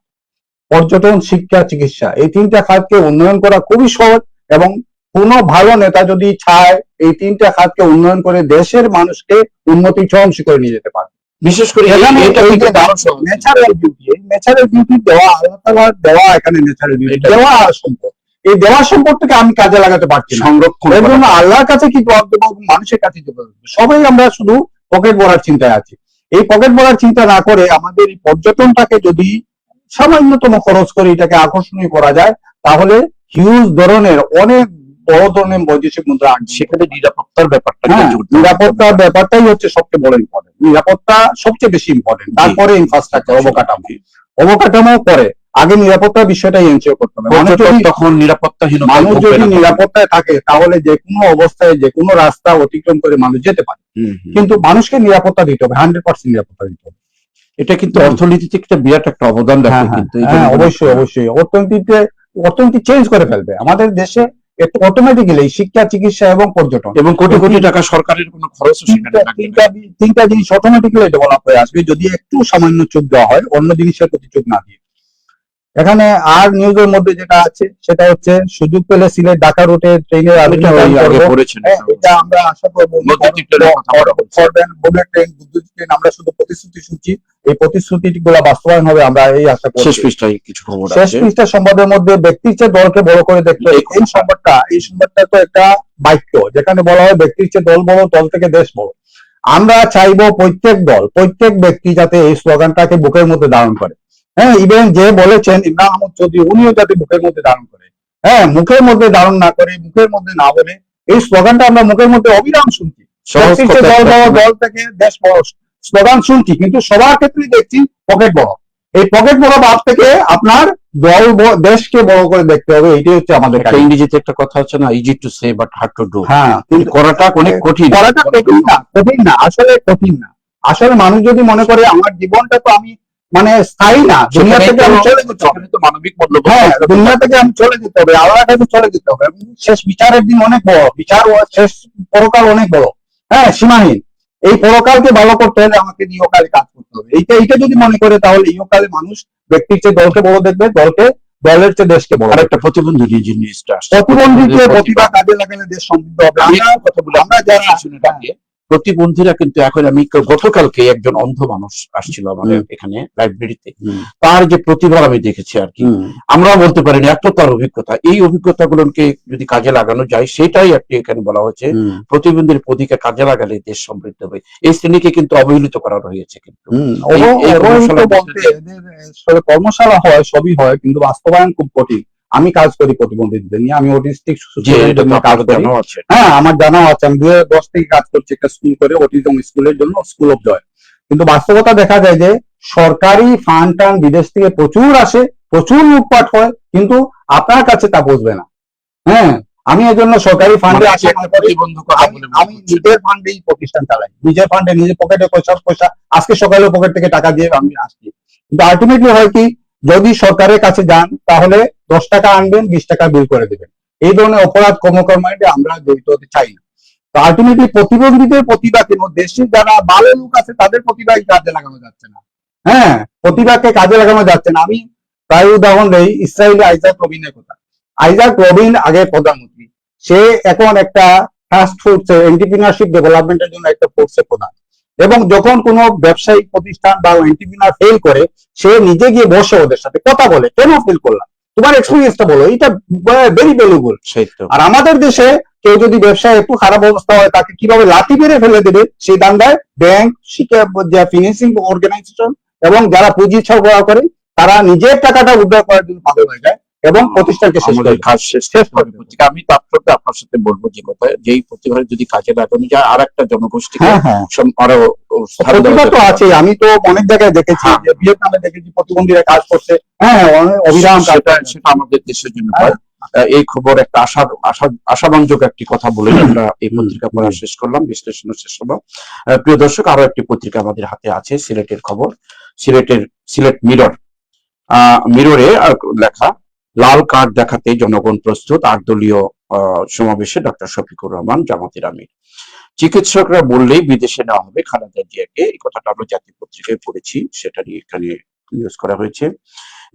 পর্যটন, শিক্ষা, চিকিৎসা। এই 3টা খাতকে উন্নয়ন করা খুবই সহজ, এবং কোনো ভালো নেতা যদি চায় এই 3টা খাতকে উন্নয়ন করে দেশের মানুষকে উন্নতির চরম শিখরে নিয়ে যেতে পারে। বিশেষ করে এখানে এটা এই কিন্তু যে দারুণ সহজ। ন্যাচারাল বিউটি, এই ন্যাচারাল বিউটি দেওয়া, আল্লাহ তাআলার দেওয়া এখানে ন্যাচারাল বিউটি এটা- দেওয়া আর সম্পদ। এই দেওয়া সম্পদটাকে আমি কাজে লাগাতে পারছি না। সংরক্ষণ এর করা। জন্য আল্লাহর কাছে কি জবাব দেবো, মানুষের কাছে জবাব দেবো? সবাই আমরা শুধু পকেট ভরার চিন্তায় আছি। এই পকেট ভরার চিন্তা না করে আমাদের এই পর্যটনটাকে যদি সামান্যতম খরচ করে এটাকে আকর্ষণীয় করা যায়, তাহলে হিউজ ধরনের, অনেক বড় ধরনের বৈদেশিক মুদ্রা আসবে। সেখানে নিরাপত্তার ব্যাপারটা হ্যাঁ, জোর দেওয়া। নিরাপত্তার ব্যাপারটাই হচ্ছে সবচেয়ে বড় ইম্পর্টেন্ট। নিরাপত্তা সবচেয়ে বেশি ইম্পর্টেন্ট, তারপরে ইনফ্রাস্ট্রাকচার, অবকাঠামো পরে। আগে নিরাপত্তার বিষয়টাই এনশিওর করতে হবে। পর্যটক তখন নিরাপত্তাহীনতায় মানুষ ভুগবে যদি না। নিরাপত্তায় থাকে, তাহলে যে কোনো অবস্থায় যে কোনো রাস্তা অতিক্রম করে মানুষ যেতে পারে। কিন্তু মানুষকে নিরাপত্তা দিতে হবে, 100% নিরাপত্তা দিতে হবে। এটা কিন্তু অর্থনীতিতে একটা বিরাট একটা অবদান রাখে হ্যাঁ, কিন্তু। হ্যাঁ, অবশ্যই অবশ্যই অর্থনীতি চেঞ্জ করে ফেলবে আমাদের দেশে একটু অটোমেটিক্যালি, শিক্ষা, চিকিৎসা এবং পর্যটন, এবং কোটি কোটি টাকা সরকারের কোনো খরচও সেখানে লাগবে না। তিনটা জিনিস অটোমেটিক্যালি ডেভেলপ হয়ে আসবে যদি একটু সামান্য চোখ দেওয়া হয়, অন্য জিনিসের প্রতি চোখ না দিয়ে। এখানে আর নিউজের মধ্যে যেটা আছে সেটা হচ্ছে সুযোগ পেলে সিলেট ঢাকা রুটে ট্রেনের এটা ওই আগে পড়েছেন। এটা আমরা আশা করবো বৈদ্যুতিক ট্রেনের কথা বলা হচ্ছে। করবেন, বুলেট ট্রেন, বিদ্যুৎ ট্রেন। আমরা শুধু প্রতিশ্রুতি শুনছি, এই প্রতিশ্রুতি গুলা বাস্তবায়ন হবে আমরা এই আশা শেষ করছি। পৃষ্ঠায় কিছু খবর শেষ আছে। পৃষ্ঠা সংবাদের মধ্যে ব্যক্তির চেয়ে দলকে বড় করে দেখতে হবে। এই সংবাদটা তো একটা বাক্য, যেখানে বলা হয় ব্যক্তির চেয়ে দল বড়, দল থেকে দেশ বড়। আমরা চাইবো প্রত্যেক দল, প্রত্যেক ব্যক্তি যাতে এই স্লোগানটাকে বুকের মধ্যে ধারণ করে। হ্যাঁ, ইভেন যে বলেছেন ইমরান আহমদ চৌধুরী, উনিও যাতে বুকের মধ্যে ধারণ করে। হ্যাঁ, মুখের মধ্যে ধারণ না করে, মুখের মধ্যে না বলে, এই স্লোগানটা আমরা মুখের মধ্যে অবিরাম শুনছি। সহজ ব্যক্তির চেয়ে কথা দল বড়, দল থেকে দেশ বড় স্লোগান শুনছি, কিন্তু সবার ক্ষেত্রেই দেখছি পকেট বড়। এই পকেট বড় ভাব থেকে আপনার দল দেশকে বড় করে দেখতে হবে, এটাই হচ্ছে আমাদের কাজ। ইংরেজিতে একটা কথা আছে না, easy to say but hard to do. হ্যাঁ, কিন্তু করাটা অনেক কঠিন। করাটা কঠিন না, কঠিন না, আসলে কঠিন না। আসলে মানুষ যদি মনে করে আমার জীবনটা তো আমি মানে স্থায়ী না, দুনিয়া থেকে আমি চলে যেতে হবে, তো মানবিক মূল্যবোধ। হ্যাঁ, দুনিয়া থেকে আমি চলে যেতে হবে, আল্লাহর কাছে চলে যেতে হবে। এবং শেষ বিচারের দিন অনেক বড়, বিচার ও শেষ পরকাল অনেক বড়, হ্যাঁ, সীমাহীন। এই পরকালকে ভালো করতে হলে আমাকে ইহকালে কাজ করতে হবে। এইটা যদি মনে করে, তাহলে ইহকালে মানুষ ব্যক্তির চেয়ে দলকে বড় দেখবে, দলের চেয়ে দেশকে বড়। আর একটা প্রতিবন্ধী জিনিসটা আসছে। প্রতিবন্ধীকে প্রতিভা কাজে লাগালে দেশ সমৃদ্ধ হবে। আমরা যারা প্রতিবন্ধীরা কিন্তু এখন, আমি গতকালকে একজন অন্ধ মানুষ আসছিল আমাদের এখানে লাইব্রেরিতে, তার যে প্রতিভা আমি দেখেছি আর কি, আমরা বলতে পারি না এত তার অভিজ্ঞতা। এই অভিজ্ঞতাগুলোকে যদি কাজে লাগানো যায়, সেটাই একটি এখানে বলা হয়েছে, প্রতিবন্ধীর প্রতিভা কাজে লাগালে দেশ সমৃদ্ধ হবে। এই শ্রেণীকে কিন্তু অবহেলিত করা হয়েছে। কিন্তু কর্মশালা হয়, সবই হয়, কিন্তু বাস্তবায়ন খুব কঠিন। আমি কাজ করি প্রতিবন্ধীদের নিয়ে, আমি অটিস্টিক কাজ করি। হ্যাঁ, আমার জানাও আছে, আমি 2010 থেকে কাজ করছি একটা স্কুল করে, অটিজম স্কুলের জন্য, স্কুল অফ জয়। কিন্তু বাস্তবতা দেখা যায় যে সরকারি ফান্ড টান বিদেশ থেকে প্রচুর আসে, প্রচুর লুটপাট হয়, কিন্তু আপনার কাছে তা বুঝবে না। হ্যাঁ, আমি এই জন্য সরকারি ফান্ডে মানে আসা একটা মনে করি প্রতিবন্ধকতা বলে মনে আমি হচ্ছে। নিজের ফান্ডেই প্রতিষ্ঠান চালাই, নিজের ফান্ডে নিজের পকেটে পয়সা আজকে সকালে পকেট থেকে টাকা দিয়ে আমি আসছি, কিন্তু আলটিমেটলি হয় কি, যদি সরকারের কাছে যান তাহলে 10 টাকা আনবেন, 20 টাকা বিল করে দেবেন। এই ধরনের অপরাধ কর্মকর্মায় আমরা জড়িত হতে চাই না। তো আলটিমেটলি প্রতিবন্ধীদের প্রতিভা কেন, দেশে যারা ভালো লোক আছে তাদের প্রতিভাই কাজে লাগানো যাচ্ছে না। হ্যাঁ, প্রতিভাকে কাজে লাগানো যাচ্ছে না। আমি প্রায় উদাহরণ দেই ইসরায়েলে আইজাক রবিনের কথা। আইজাক রবিন আগে প্রধানমন্ত্রী, সে এখন একটা টাস্ক ফোর্সে এন্টারপ্রিনারশিপ ডেভেলপমেন্টের জন্য একটা ফোর্সে প্রধান, এবং যখন কোনো ব্যবসায়িক প্রতিষ্ঠান বা এন্টারপ্রিনার ফেল করে, সে নিজে গিয়ে বসে ওদের সাথে কথা বলে, কেন ফেল করলাম, তোমার এক্সপিরিয়েন্সটা বলো, এটা ভেরি ভ্যালুয়েবল। সেই তো। আর আমাদের দেশে কেউ যদি ব্যবসায় একটু খারাপ অবস্থা হয়, তাকে কিভাবে লাঠি মেরে ফেলে দেবে সেই দান্দায় ব্যাংক, শিক্ষা, ফিন্যান্সিং অর্গানাইজেশন এবং যারা পুঁজি সরবরাহ করে তারা নিজের টাকাটা উদ্ধার করার জন্য পাগল হয়ে যায় এবং প্রতিষ্ঠানকে শেষ করে আমাদের দেয়। কাজ শেষ শেষ করতে হবে করতে হবে। পত্রিকা। আমি তার সাথে আপনার সাথে বলবো যে কথা, যেই প্রতিভা যদি কাজে লাগানো যায় আর একটা জনগোষ্ঠীকে হ্যাঁ হ্যাঁ, আরো স্থান দেওয়া প্রতিভা তো যেতে আছে, পারে। আমি তো অনেক জায়গায় দেখেছি হ্যাঁ। যে ভিয়েতনামে দেখেছি প্রতিবন্ধীরা কাজ করছে, হ্যাঁ অনেক অবিরাম কাজ সেটা করে। সেটা আমাদের দেশের জন্য হ্যাঁ। হয়। এই খবর একটা আশাব্যঞ্জক একটি কথা বলে আমরা এই হুম, পত্রিকা পড়া শেষ করলাম, বিশ্লেষণ শেষ হলো। প্রিয় দর্শক, আরো একটি পত্রিকা আমাদের হাতে আছে, সিলেটের খবর। সিলেট মিরর। মিররে লেখা, লাল কার্ড দেখাতে জনগণ প্রস্তুত, 8 দলীয় সমাবেশে ডক্টর শফিকুর রহমান, জামাতের আমির। চিকিৎসকরা বললেই বিদেশে নেওয়া হবে খালেদা জিয়াকে, এই কথাটা আমরা জাতীয় পত্রিকায় পড়েছি, সেটারই এখানে নিউজ করা হয়েছে।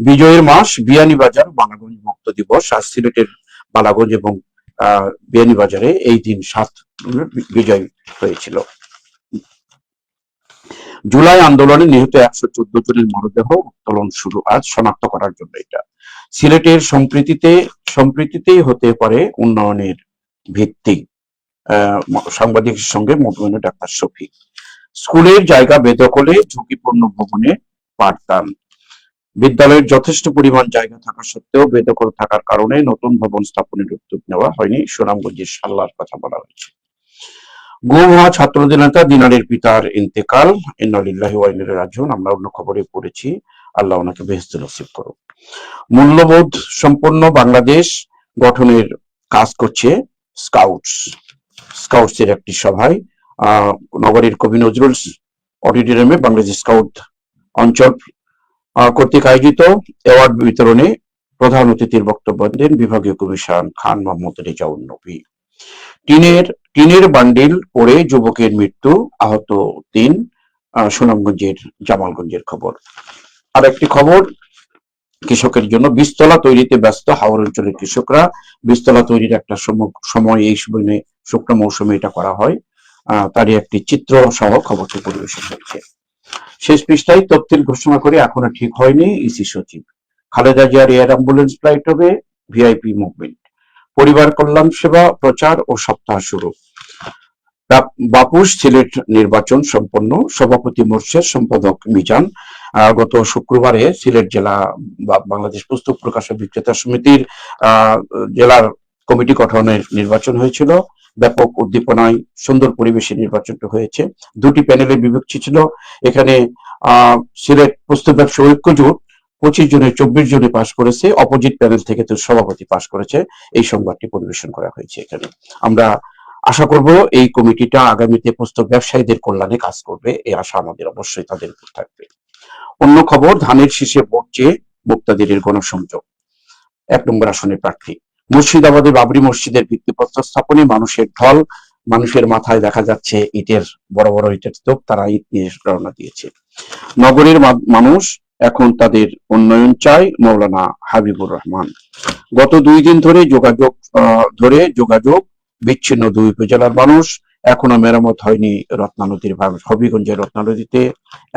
বিজয়ের মাস, বিয়ানীবাজার বালাগঞ্জ মুক্ত দিবস। আজ সিলেটের বালাগঞ্জ এবং বিয়ানীবাজারে এই দিন 7 বিজয় হয়েছিল। জুলাই আন্দোলনে নিহত 114 জনের মরদেহ উত্তোলন শুরু আজ, শনাক্ত করার জন্য। এটা সিলেটের সম্প্রীতিতেই হতে পারে উন্নয়নের ভিত্তি। সাংবাদিকের সঙ্গে মতবিনিময় ডাক্তার শফিক। স্কুলের জায়গা বেদখলে ঝুঁকিপূর্ণ ভবনে পাঠদান। বিদ্যালয়ের যথেষ্ট পরিমাণ জায়গা থাকা সত্ত্বেও বেদখল থাকার কারণে নতুন ভবন স্থাপনের উদ্যোগ নেওয়া হয়নি, সুনামগঞ্জের সাল্লার কথা বলা হয়েছে। গুম হওয়া ছাত্রদের নেতা দিনারের পিতার ইন্তেকাল, ইন্না লিল্লাহি ওয়া ইন্না ইলাইহি রাজিউন। আমরা অন্য খবরে পড়েছি, আল্লাহ ওনাকে বেহেশত নসিব করুন। মূল্যবোধ সম্পন্ন বাংলাদেশ গঠনের কাজ করছে স্কাউটসের একটি সভায় নগরীর কবি নজরুল অডিটোরিয়ামে বাংলাদেশ স্কাউট অঞ্চল কর্তৃক আয়োজিত অ্যাওয়ার্ড বিতরণে প্রধান অতিথির বক্তব্য দেন বিভাগীয় কমিশন খান মোহাম্মদ রেজাউল নবী। টিনের বান্ডিল পড়ে যুবকের মৃত্যু, আহত 3। সুনামগঞ্জের জামালগঞ্জের খবর। আর একটি খবর কৃষকের জন্য, বীজতলা তৈরিতে ব্যস্ত হাওর অঞ্চলের কৃষকরা। বীজতলা তৈরির একটা সময় এই সময়ে শুকনো মৌসুমে এটা করা হয়, তারই একটি চিত্র সহ খবরটি পরিবেশন হয়েছে। শেষ পৃষ্ঠায় তথ্যের ঘোষণা করে এখনো ঠিক হয়নি ইসি সচিব। খালেদা জিয়ার এয়ার অ্যাম্বুলেন্স ফ্লাইট হবে, ভিআইপি মুভমেন্ট। পরিবার কল্যাণ সেবা প্রচার ও সপ্তাহ শুরু। বাপুস সিলেট নির্বাচন সম্পন্ন, সভাপতি মোর্শেদ, সম্পাদক মিজান। গত শুক্রবারে সিলেট জেলা বাংলাদেশ পুস্তক প্রকাশক বিক্রেতা সমিতির জেলার কমিটি গঠনের নির্বাচন হয়েছিল। ব্যাপক উদ্দীপনায় সুন্দর পরিবেশে নির্বাচনটা হয়েছে। 2টি প্যানেলে বিভক্তি ছিল। এখানে সিলেট পুস্তক ব্যবসা ঐক্য জোট 25 জনের 24 জনে পাশ করেছে, অপোজিট প্যানেল থেকে তো সভাপতি পাশ করেছে। এই সংবাদটি পরিবেশন করা হয়েছে এখানে। আমরা আশা করব এই কমিটিটা আগামীতে পুস্তক ব্যবসায়ীদের কল্যাণে কাজ করবে, এই আশা আমাদের অবশ্যই তাদের উপর থাকবে। অন্য খবর, ধানের শীষে ভোট চেয়ে মুক্তাদিরের গণসংযোগ। 1 নম্বর আসনের প্রার্থী। মুর্শিদাবাদে বাবরি মসজিদের ভিত্তিপ্রস্তর স্থাপনে মানুষের ঢল, মানুষের মাথায় দেখা যাচ্ছে ইটের বড় বড় ইটের স্তূপ, তারা ইট নিয়ে রওনা দিয়েছে। নগরের মানুষ এখন তাদের উন্নয়ন চায়, মৌলানা হাবিবুর রহমান। গত 2 দিন ধরে যোগাযোগ বিচ্ছিন্ন 2 উপজেলার মানুষ, এখনো মেরামত হয়নি রত্না নদীর ভাঙন। হবিগঞ্জের রত্না নদীতে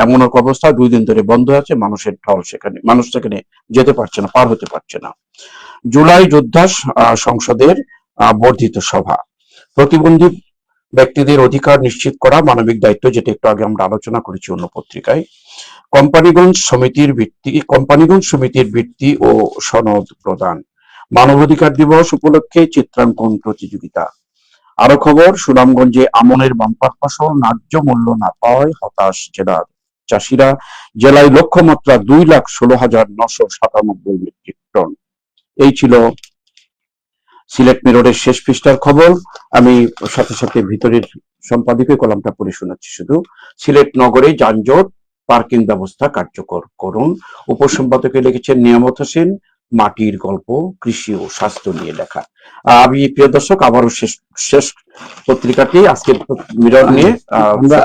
এমন এক অবস্থা, 2 দিন ধরে বন্ধ আছে, মানুষের ঢল, সেখানে মানুষ সেখানে যেতে পারছে না, পার হতে পারছে না। জুলাই যোদ্ধা সংসদের বর্ধিত সভা। প্রতিবন্ধী ব্যক্তিদের অধিকার নিশ্চিত করা মানবিক দায়িত্ব, যেটা একটু আগে আমরা আলোচনা করেছি অন্য পত্রিকায়। কোম্পানিগঞ্জ সমিতির বৃত্তি ও সনদ প্রদান। মানবাধিকার দিবস উপলক্ষে চিত্রাঙ্কন প্রতিযোগিতা। আরো খবর, সুনামগঞ্জে আমনের বাম্পার ফসল ন্যায্য মূল্য না পাওয়ায় হতাশ জেলার চাষিরা। জেলায় লক্ষ্যমাত্রা 2,16,997 মেট্রিক টন। এই ছিল সিলেট মিররের শেষ পৃষ্ঠার খবর। আমি সাথে সাথে ভিতরের সম্পাদকীয় কলামটা পড়ে শোনাচ্ছি শুধু। সিলেট নগরে যানজট, পার্কিং ব্যবস্থা কার্যকর করুন। উপসম্পাদকে লিখেছেন নিয়ামত হোসেন। মাটির গল্প, কৃষি ও স্বাস্থ্য নিয়ে লেখা। আমি প্রিয় দর্শক আবারও শেষ শেষ পত্রিকাটি আজকের মিরর নিয়ে আমরা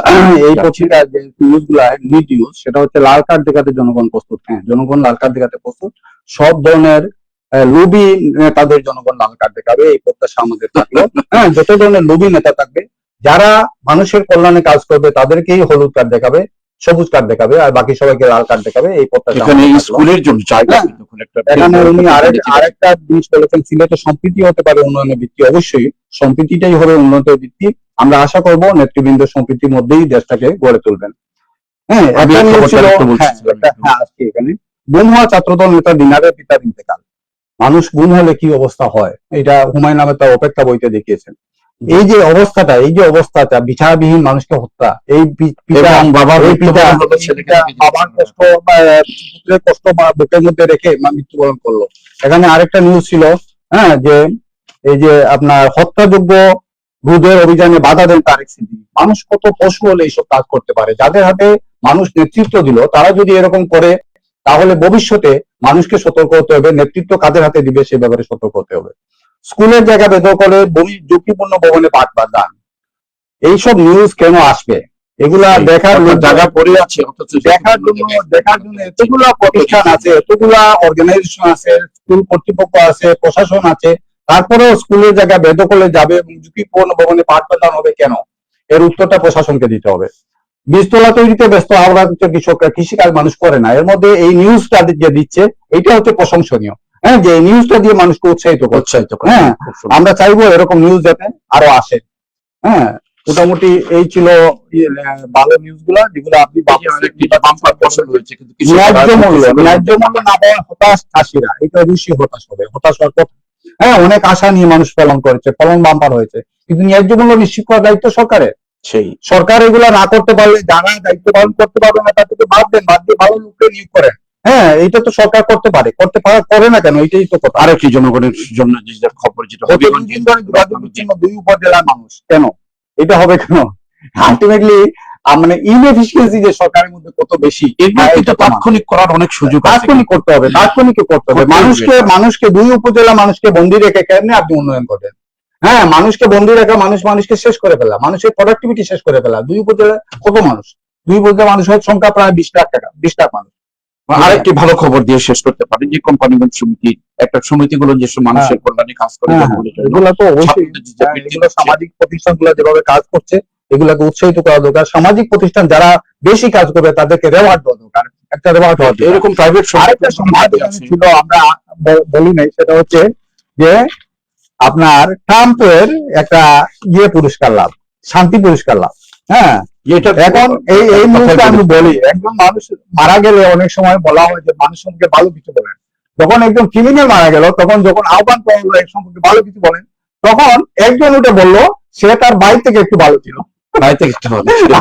এই পত্রিকার যে নিউজ গুলা লিড নিউজ, সেটা হচ্ছে লাল কার্ড দেখাতে জনগণ প্রস্তুত। হ্যাঁ, জনগণ লাল কার্ড দেখাতে প্রস্তুত। সব ধরনের লোভী নেতাদের জনগণ লাল কার্ড দেখাবে, এই প্রত্যাশা আমাদের থাকলো। হ্যাঁ, যত ধরনের লোভী নেতা থাকবে, যারা মানুষের কল্যাণে কাজ করবে তাদেরকেই হলুদ কার্ড দেখাবে, সবুজ কার্ড দেখাবে, আর বাকি সবাইকে লাল কার্ড দেখাবে, এই প্রত্যাশা এখানে আমাদের থাকলো। স্কুলের জন্য জায়গা এখানে উনি আরেকটা জিনিস বলেছেন, সিলেটে সম্প্রীতি হতে পারে উন্নয়নের ভিত্তি। অবশ্যই সম্প্রীতিটাই হবে উন্নয়নের ভিত্তি। আমরা আশা করব নেতৃবৃন্দ সম্প্রীতির মধ্যেই দেশটাকে গড়ে তুলবেন। হ্যাঁ, আমি একটা একটা নিউজ ছিল, খবরটা একটু হ্যাঁ, বলছিলাম। আজকে এখানে গুম হওয়া ছাত্রদল নেতা দিনারের পিতার ইন্তেকাল। মানুষ গুম হলে কি অবস্থা হয়, এটা হুমায়ুন আহমেদ তার অপেক্ষা বইতে দেখিয়েছেন। এই যে অবস্থাটা বিচারবিহীন মানুষকে হত্যা, এই পিতা এবং বাবার এই পিতা মৃত্যুবরণ হলো, ছেলেকে বাবার কষ্ট পুত্রের কষ্ট বুকের মধ্যে রেখে মৃত্যুবরণ করলো। এখানে আরেকটা নিউজ ছিল, হ্যাঁ, যে এই যে আপনার হত্যাযোগ্য রোধের অভিযানে বাধা দেন তারেক সিদ্দিকী। মানুষ কত পশু হলে এইসব কাজ করতে পারে? যাদের হাতে মানুষ নেতৃত্ব দিল, তারা যদি এরকম করে, তাহলে ভবিষ্যতে মানুষকে সতর্ক হতে হবে। নেতৃত্ব কাদের হাতে দিবে সে ব্যাপারে সতর্ক হতে হবে। স্কুলের জায়গা বেদখলে ঝুঁকিপূর্ণ ভবনে পাট বাঁধান, এইসব নিউজ কেন আসবে? এগুলা দেখার জায়গা পড়ে আছে, অথচ দেখার জন্য এতগুলা প্রতিষ্ঠান আছে, এতগুলা অর্গানাইজেশন আছে, স্কুল কর্তৃপক্ষ আছে, প্রশাসন আছে, তারপরেও স্কুলের জায়গা বেদখলে যাবে এবং ঝুঁকিপূর্ণ ভবনে পাট বাঁধান হবে কেন? এর উত্তরটা প্রশাসনকে দিতে হবে। বীজতলা তৈরিতে ব্যস্ত হাওড়া কৃষকরা, কৃষিকাজ মানুষ করে না। এর মধ্যে এই নিউজটা যে দিচ্ছে, এটা হচ্ছে প্রশংসনীয়। হ্যাঁ, যে এই নিউজটা দিয়ে মানুষকে উৎসাহিত করছে। হ্যাঁ, আমরা চাইবো এরকম নিউজ যাতে আরো আসে। হ্যাঁ, মোটামুটি এই ছিল ভালো নিউজ গুলা, যেগুলো আপনি ন্যায্য মূল্য না পাওয়া হতাশ চাষিরা। এটা অবশ্যই হতাশ হবে, হতাশ হওয়ার কথা। হ্যাঁ, অনেক আশা নিয়ে মানুষ ফলন করেছে, ফলন বাম্পার হয়েছে, কিন্তু ন্যায্য মূল্য নিশ্চিত করার দায়িত্ব সরকারের। সেই সরকার এগুলা না করতে পারলে যারা দায়িত্ব পালন করতে পারবে না তাদেরকে বাদ দেন, বাদ দিয়ে ভালো লোককে নিয়োগ করেন। হ্যাঁ, এটা তো সরকার করতে পারে, করে না কেন? এটাই তো কথা। আরেকটি জনগণের জন্য যে খবর, যেটা দুই উপজেলার মানুষ কেন এটা হবে কেন? আলটিমেটলি মানে ইনএফিসিয়েন্সি যে সরকারের মধ্যে কত বেশি, এটা তাৎক্ষণিক করার অনেক সুযোগ আছে। তাৎক্ষণিক করতে হবে, মানুষকে দুই উপজেলা মানুষকে বন্দি রেখে কেমনে আপনি উন্নয়ন করবেন? হ্যাঁ, মানুষকে বন্দি রাখা, মানুষকে শেষ করে ফেলা, মানুষের প্রোডাক্টিভিটি শেষ করে ফেলা। দুই উপজেলা কত মানুষ? দুই উপজেলা মানুষের সংখ্যা প্রায় 20 লাখ মানুষ। আরেকটি ভালো খবর দিয়ে শেষ করতে পারি, যে কোম্পানিগঞ্জ সমিতি, একটা সমিতিগুলো যেসব মানুষের কল্যাণে কাজ করে, এগুলো তো অবশ্যই সামাজিক প্রতিষ্ঠানগুলো যেভাবে কাজ করছে, এগুলাকে উৎসাহিত করা দরকার। সামাজিক প্রতিষ্ঠান যারা বেশি কাজ করবে তাদেরকে রেওয়ার্ড দেওয়া দরকার, একটা রেওয়ার্ড হওয়া। এরকম প্রাইভেট আরেকটা সমাজ ছিল, আমরা বলি নাই, সেটা হচ্ছে যে আপনার ট্রাম্পের একটা পুরস্কার লাভ, শান্তি পুরস্কার লাভ। হ্যাঁ, এখন এই নিউজটা আমি বলি, একজন মানুষ মারা গেলে অনেক সময় বলা হয় যে মানুষ সম্পর্কে ভালো কিছু বলেন। যখন একজন ক্রিমিনাল মারা গেল, তখন যখন আহ্বান করা হলো এক সম্পর্কে ভালো কিছু বলেন, তখন একজন উঠে বললো সে তার বাড়ি থেকে একটু ভালো ছিল।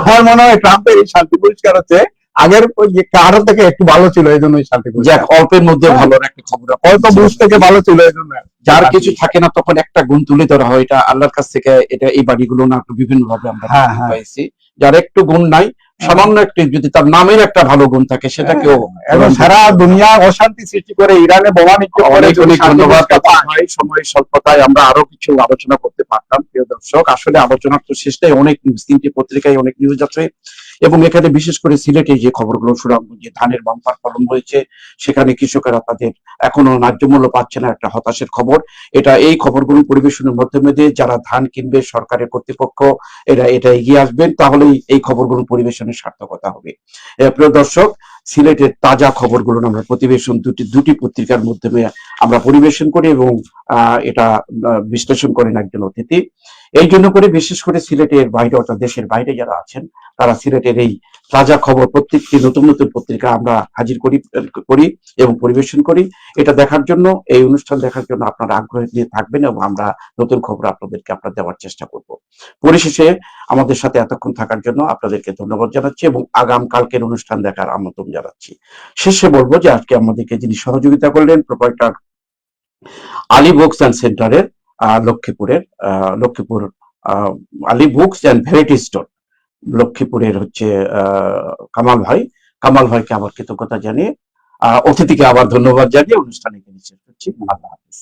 আমার মনে হয় ট্রাম্পের এই শান্তি পুরস্কার হচ্ছে আগের কারো থেকে একটু ভালো ছিল, এই জন্য শান্তি পুরস্কার। অল্পের মধ্যে ভালো একটা খবর, অল্প বুঝ থেকে ভালো ছিল, এই জন্য। যার কিছু থাকে না তখন একটা গুণ তুলে ধরা হয়, এটা আল্লাহর কাছ থেকে। এটা এই বাড়িগুলো না বিভিন্ন ভাবে আমরা পাইছি। যার একটু গুণ নাই, সামান্য একটু, যদি তার নামের একটা ভালো গুণ থাকে, সেটাকেও এবং সারা দুনিয়া অশান্তি সৃষ্টি করে, ইরানে বোমা নিক্ষেপ করে। অনেক ধন্যবাদ। সময়ের স্বল্পতায় আমরা আরো কিছু আলোচনা করতে পারতাম। প্রিয় দর্শক, আসলে আলোচনার তো শেষটাই, অনেক নিউজ, 3টি পত্রিকায় অনেক নিউজ আছে, এবং এখানে বিশেষ করে সিলেটে যে খবরগুলো সুনামগঞ্জে ধানের বাম্পার ফলন হয়েছে, সেখানে কৃষকেরা তাদের এখনো ন্যায্য মূল্য পাচ্ছে না, একটা হতাশের খবর। এই খবরগুলো পরিবেশনের মাধ্যমে দিয়ে যারা ধান কিনবে, সরকারের কর্তৃপক্ষ এটা এগিয়ে আসবেন, তাহলেই এই খবরগুলো পরিবেশনের সার্থকতা হবে। প্রিয় দর্শক, সিলেটের তাজা খবরগুলো আমরা প্রতিবেশন দুটি পত্রিকার মাধ্যমে আমরা পরিবেশন করি, এবং এটা বিশ্লেষণ করেন একজন অতিথি। এই জন্য করে বিশেষ করে সিলেটের বাইরে অর্থাৎ দেশের বাইরে যারা আছেন তারা সিলেটের এই তাজা খবর প্রত্যেকটি নতুন নতুন পত্রিকা আমরা হাজির করি এবং পরিবেশন করি। এটা দেখার জন্য, এই অনুষ্ঠান দেখার জন্য আপনারা আগ্রহ নিয়ে থাকবেন এবং আমরা নতুন খবর আপনাদেরকে দেওয়ার চেষ্টা করব। পরিশেষে আমাদের সাথে এতক্ষণ থাকার জন্য আপনাদেরকে ধন্যবাদ জানাচ্ছি এবং আগাম কালকের অনুষ্ঠান দেখার আমন্ত্রণ জানাচ্ছি। শেষে বলবো যে আজকে আমাদেরকে যিনি সহযোগিতা করলেন প্রোপাইটার আলী বুকস অ্যান্ড সেন্টারের Lakshmipur Ali books and variety store লক্ষ্মীপুরের হচ্ছে কামাল ভাইকে আবার কৃতজ্ঞতা জানিয়ে অতিথিকে আবার ধন্যবাদ জানিয়ে অনুষ্ঠানে শেষ করছি। আল্লাহ হাফিজ।